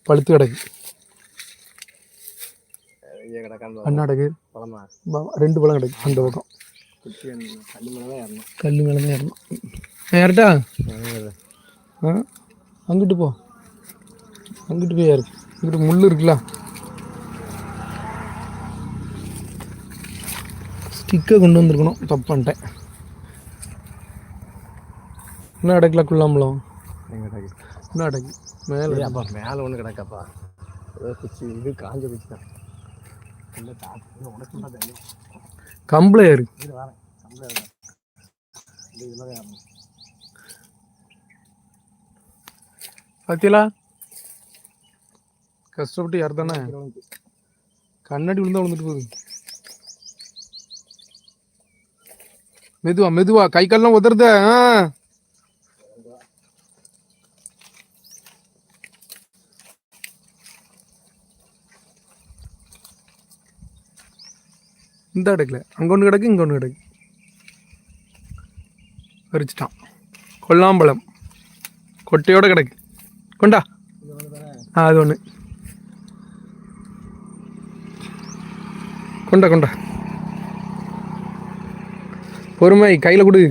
பழுத்து கிடக்கு. அண்ணாடக்கு 2 பழம் கிடக்கு அந்த பக்கம். கல் மேலே தான் ஏறணும். ஏறட்டா? அங்கிட்டு போ, அங்கிட்டு போய் ஏறு. இங்கிட்டு முள் இருக்குல்ல, ஸ்டிக்கை கொண்டு வந்துருக்கணும், தப்பு பண்ணிட்டேன். என்ன அடைக்கல குள்ளாம்பலம் என்ன அடைக்கு மேலே. அப்பா மேலே ஒன்று கிடக்காப்பா, ஏதோ குச்சி இது காஞ்ச குச்சி தான். கம்பளை ஏறு. பாத்தியலா கஷ்டப்பட்டு யார் தானே கண்ணாடி விழுந்தா விழுந்துட்டு போகுது. மெதுவா மெதுவா, கை கால்லாம் உதறுத. இந்த இடத்துல அங்கே ஒன்று கிடக்கு, இங்கே ஒன்று கிடக்கு. பறிச்சிட்டான். கொல்லாம்பழம் கொட்டையோடு கிடக்கு. கொண்டா. அது ஒன்று கொண்டா கொண்டா. பொறுமை, கையில் கொடு.